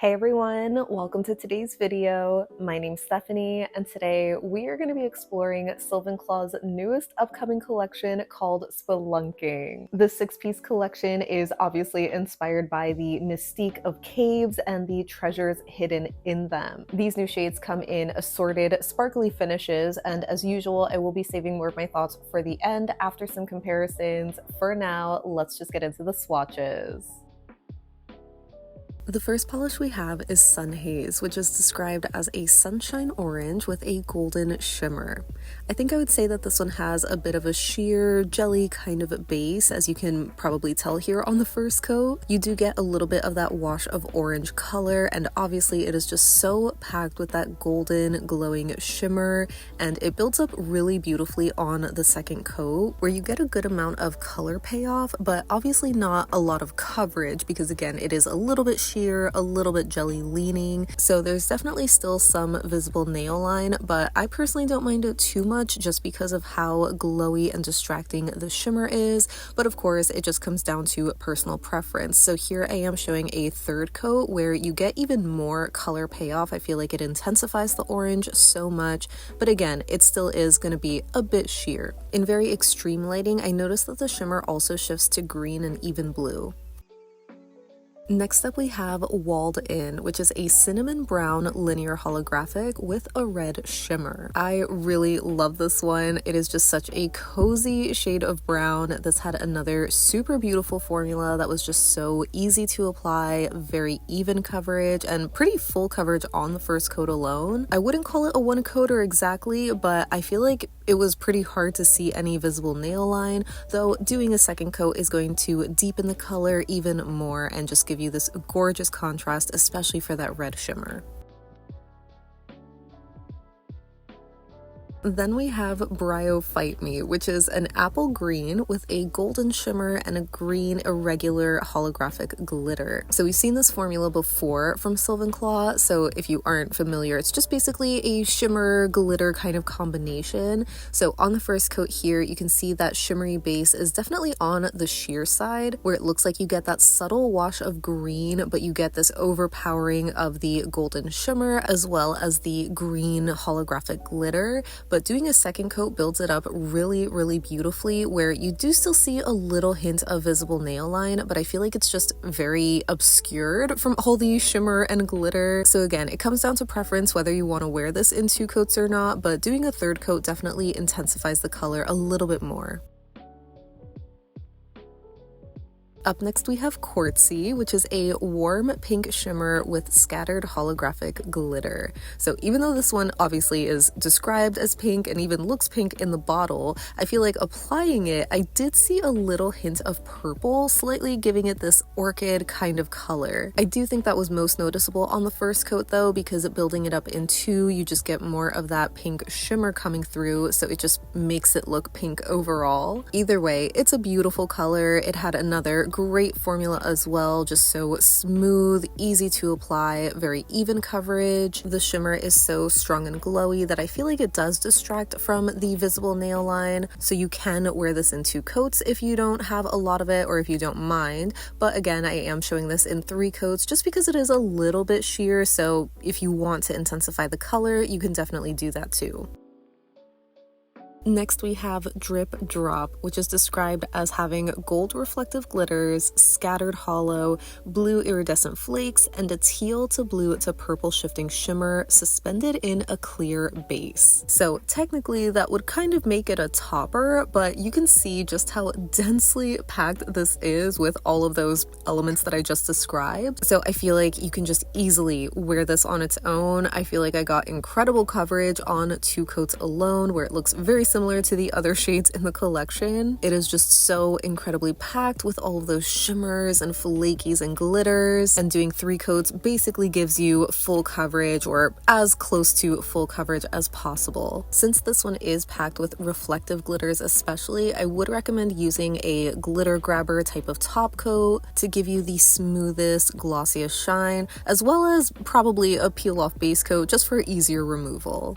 Hey everyone, welcome to today's video. My name's Stephanie, and today we are going to be exploring Sylvanclaw's newest upcoming collection called Spelunking. The six-piece collection is obviously inspired by the mystique of caves and the treasures hidden in them. These new shades come in assorted, sparkly finishes, and as usual, I will be saving more of my thoughts for the end after some comparisons. For now, let's just get into the swatches. The first polish we have is Sun Haze, which is described as a sunshine orange with a golden shimmer. I think I would say that this one has a bit of a sheer, jelly kind of base, as you can probably tell here on the first coat. You do get a little bit of that wash of orange color, and obviously it is just so packed with that golden glowing shimmer, and it builds up really beautifully on the second coat, where you get a good amount of color payoff, but obviously not a lot of coverage, because again, it is a little bit sheer, a little bit jelly leaning, so there's definitely still some visible nail line, but I personally don't mind it too much just because of how glowy and distracting the shimmer is. But of course it just comes down to personal preference. So here I am showing a third coat where you get even more color payoff. I feel like it intensifies the orange so much, but again, it still is going to be a bit sheer. In very extreme lighting, I noticed that the shimmer also shifts to green and even blue. Next up we have Walled In, which is a cinnamon brown linear holographic with a red shimmer. I really love this one. It is just such a cozy shade of brown. This had another super beautiful formula that was just so easy to apply, very even coverage, and pretty full coverage on the first coat alone. I wouldn't call it a one coater exactly, but I feel like it was pretty hard to see any visible nail line, though doing a second coat is going to deepen the color even more and just give you this gorgeous contrast, especially for that red shimmer. Then we have Bryophyte Me, which is an apple green with a golden shimmer and a green irregular holographic glitter. So we've seen this formula before from Sylvanclaw, so if you aren't familiar, it's just basically a shimmer glitter kind of combination. So on the first coat here, you can see that shimmery base is definitely on the sheer side, where it looks like you get that subtle wash of green, but you get this overpowering of the golden shimmer as well as the green holographic glitter. But doing a second coat builds it up really, really beautifully, where you do still see a little hint of visible nail line, but I feel like it's just very obscured from all the shimmer and glitter. So again, it comes down to preference whether you want to wear this in two coats or not, but doing a third coat definitely intensifies the color a little bit more. Up next we have Quartzy, which is a warm pink shimmer with scattered holographic glitter. So even though this one obviously is described as pink and even looks pink in the bottle, I feel like applying it, I did see a little hint of purple, slightly giving it this orchid kind of color. I do think that was most noticeable on the first coat though, because building it up in two, you just get more of that pink shimmer coming through, so it just makes it look pink overall. Either way, it's a beautiful color. It had another great formula as well, just so smooth, easy to apply, very even coverage. The shimmer is so strong and glowy that I feel like it does distract from the visible nail line, so you can wear this in two coats if you don't have a lot of it or if you don't mind. But again, I am showing this in three coats just because it is a little bit sheer, so if you want to intensify the color, you can definitely do that too. Next we have Drip Drop, which is described as having gold reflective glitters, scattered hollow, blue iridescent flakes, and a teal to blue to purple shifting shimmer suspended in a clear base. So technically that would kind of make it a topper, but you can see just how densely packed this is with all of those elements that I just described. So I feel like you can just easily wear this on its own. I feel like I got incredible coverage on two coats alone, where it looks very similar to the other shades in the collection. It is just so incredibly packed with all of those shimmers and flakies and glitters, and doing three coats basically gives you full coverage, or as close to full coverage as possible. Since this one is packed with reflective glitters especially, I would recommend using a glitter grabber type of top coat to give you the smoothest, glossiest shine, as well as probably a peel off base coat just for easier removal.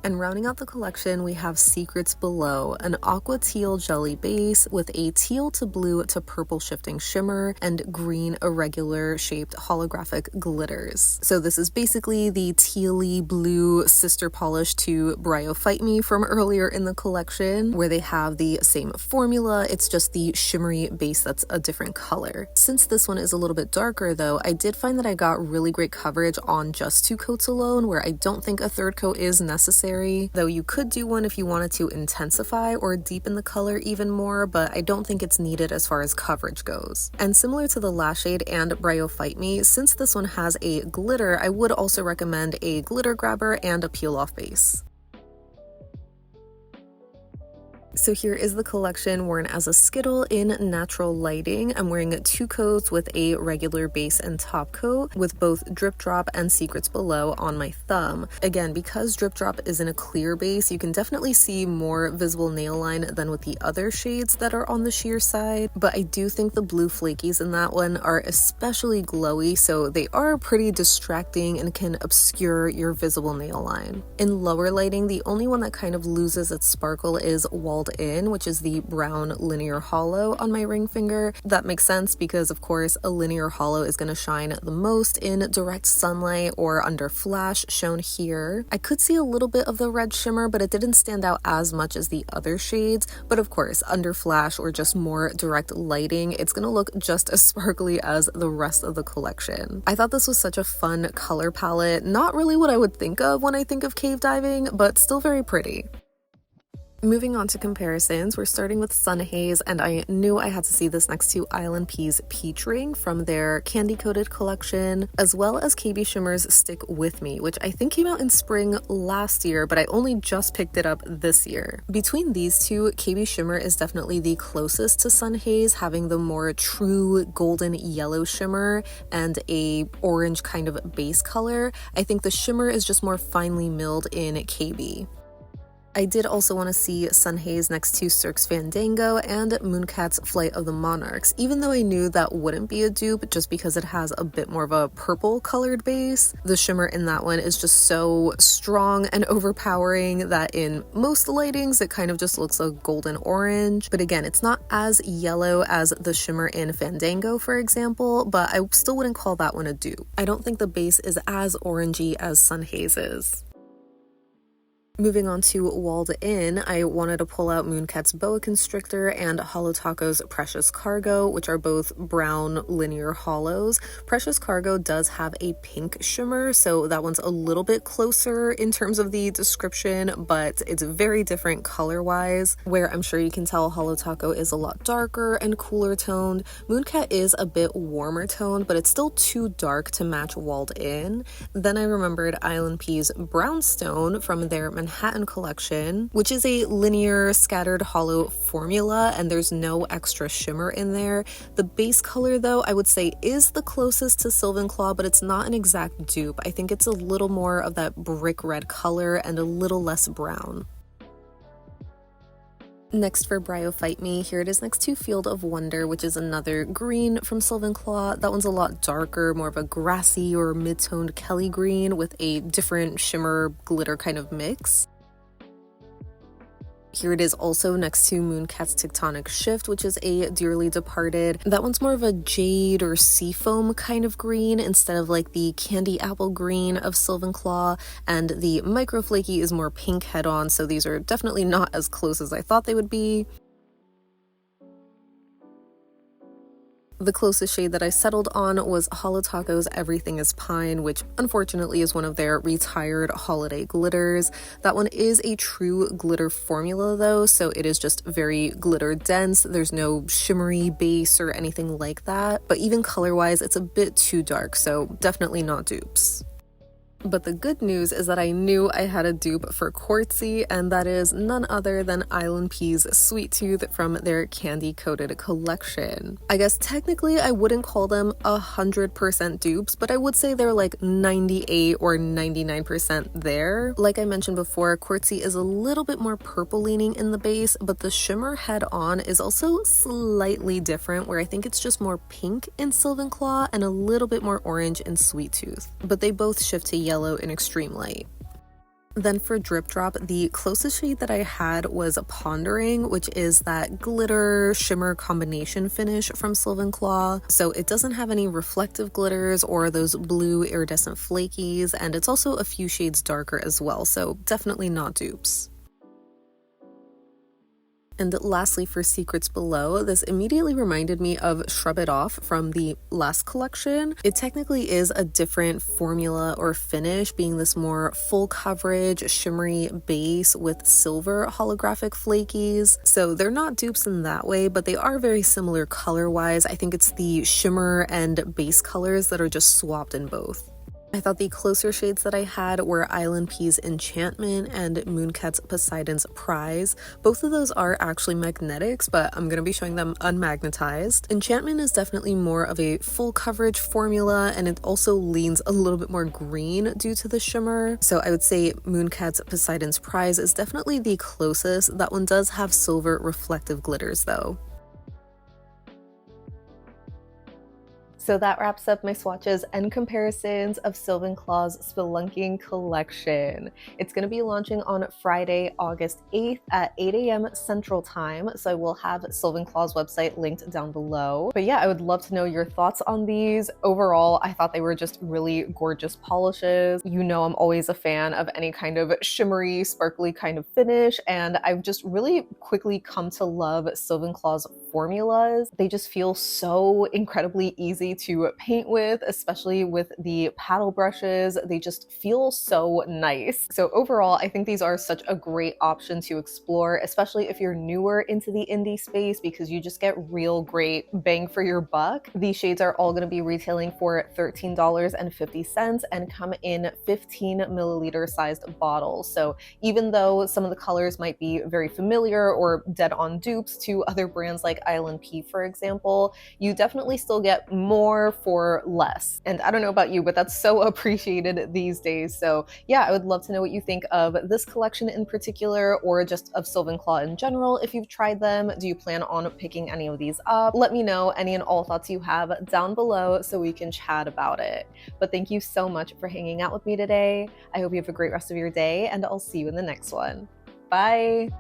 And rounding out the collection, we have Secrets Below, an aqua teal jelly base with a teal to blue to purple shifting shimmer and green irregular shaped holographic glitters. So this is basically the tealy blue sister polish to Bryophyte Me from earlier in the collection, where they have the same formula, it's just the shimmery base that's a different color. Since this one is a little bit darker though, I did find that I got really great coverage on just 2 coats alone, where I don't think a third coat is necessary. Though you could do one if you wanted to intensify or deepen the color even more, but I don't think it's needed as far as coverage goes. And similar to the Lash Shade and Bryophyte Me, since this one has a glitter, I would also recommend a glitter grabber and a peel-off base. So here is the collection worn as a skittle in natural lighting. I'm wearing 2 coats with a regular base and top coat, with both Drip Drop and Secrets Below on my thumb. Again, because Drip Drop is in a clear base, you can definitely see more visible nail line than with the other shades that are on the sheer side, but I do think the blue flakies in that one are especially glowy, so they are pretty distracting and can obscure your visible nail line. In lower lighting, the only one that kind of loses its sparkle is Walled In, which is the brown linear hollow on my ring finger. That makes sense because of course a linear hollow is going to shine the most in direct sunlight or under flash, shown here. I could see a little bit of the red shimmer, but it didn't stand out as much as the other shades, but of course under flash or just more direct lighting, it's going to look just as sparkly as the rest of the collection. I thought this was such a fun color palette, not really what I would think of when I think of cave diving, but still very pretty. Moving on to comparisons, we're starting with Sun Haze, and I knew I had to see this next to ILNP's Peach Ring from their candy coated collection, as well as KBShimmer's Stick With Me, which I think came out in spring last year, but I only just picked it up this year. Between these two, KBShimmer is definitely the closest to Sun Haze, having the more true golden yellow shimmer and a orange kind of base color. I think the shimmer is just more finely milled in KB. I did also want to see Sun Haze next to Cirque's Fandango and Mooncat's Flight of the Monarchs, even though I knew that wouldn't be a dupe just because it has a bit more of a purple colored base. The shimmer in that one is just so strong and overpowering that in most lightings it kind of just looks like golden orange. But again, it's not as yellow as the shimmer in Fandango, for example, but I still wouldn't call that one a dupe. I don't think the base is as orangey as Sun Haze is. Moving on to Walled In, I wanted to pull out Mooncat's Boa Constrictor and Holo Taco's Precious Cargo, which are both brown linear hollows. Precious Cargo does have a pink shimmer, so that one's a little bit closer in terms of the description, but it's very different color-wise, where I'm sure you can tell Holo Taco is a lot darker and cooler toned. Mooncat is a bit warmer toned, but it's still too dark to match Walled In. Then I remembered ILNP's Brownstone from their Manhattan collection, which is a linear scattered hollow formula, and there's no extra shimmer in there. The base color though, I would say is the closest to Sylvanclaw, but it's not an exact dupe. I think it's a little more of that brick red color and a little less brown. Next for Bryophyte Me, here it is next to Field of Wonder, which is another green from Sylvanclaw. That one's a lot darker, more of a grassy or mid-toned Kelly green with a different shimmer glitter kind of mix. Here it is also next to Mooncat's Tectonic Shift, which is a dearly departed. That one's more of a jade or seafoam kind of green instead of like the candy apple green of Sylvanclaw, and the Micro Flaky is more pink head-on, so these are definitely not as close as I thought they would be. The closest shade that I settled on was Holo Taco's Everything is Pine, which unfortunately is one of their retired holiday glitters. That one is a true glitter formula though, so it is just very glitter dense. There's no shimmery base or anything like that, but even color-wise it's a bit too dark, so definitely not dupes. But the good news is that I knew I had a dupe for Quartzy, and that is none other than ILNP's Sweet Tooth from their candy-coated collection. I guess technically I wouldn't call them 100% dupes, but I would say they're like 98 or 99% there. Like I mentioned before, Quartzy is a little bit more purple leaning in the base, but the shimmer head-on is also slightly different, where I think it's just more pink in Sylvanclaw and a little bit more orange in Sweet Tooth. But they both shift to yellow in extreme light. Then for Drip Drop, the closest shade that I had was Pond-ering, which is that glitter shimmer combination finish from Sylvanclaw. So it doesn't have any reflective glitters or those blue iridescent flakies, and it's also a few shades darker as well, so definitely not dupes. And lastly, for Secrets Below, this immediately reminded me of Shrub It Off from the last collection. It technically is a different formula or finish, being this more full coverage, shimmery base with silver holographic flakies. So they're not dupes in that way, but they are very similar color-wise. I think it's the shimmer and base colors that are just swapped in both. I thought the closer shades that I had were ILNP's Enchantment and Mooncat's Poseidon's Prize. Both of those are actually magnetics, but I'm going to be showing them unmagnetized. Enchantment is definitely more of a full coverage formula, and it also leans a little bit more green due to the shimmer. So I would say Mooncat's Poseidon's Prize is definitely the closest. That one does have silver reflective glitters though. So that wraps up my swatches and comparisons of Sylvanclaw's Spelunking collection. It's going to be launching on Friday, August 8th at 8 a.m. Central Time, so I will have Sylvanclaw's website linked down below. But yeah, I would love to know your thoughts on these. Overall, I thought they were just really gorgeous polishes. You know I'm always a fan of any kind of shimmery, sparkly kind of finish, and I've just really quickly come to love Sylvanclaw's formulas. They just feel so incredibly easy to paint with, especially with the paddle brushes. They just feel so nice. So overall, I think these are such a great option to explore, especially if you're newer into the indie space, because you just get real great bang for your buck. These shades are all going to be retailing for $13.50 and come in 15 milliliter sized bottles. So even though some of the colors might be very familiar or dead on dupes to other brands like ILNP, for example, you definitely still get more for less. And I don't know about you, but that's so appreciated these days. So yeah, I would love to know what you think of this collection in particular, or just of Sylvanclaw in general. If you've tried them, do you plan on picking any of these up? Let me know any and all thoughts you have down below so we can chat about it. But thank you so much for hanging out with me today. I hope you have a great rest of your day, and I'll see you in the next one. Bye!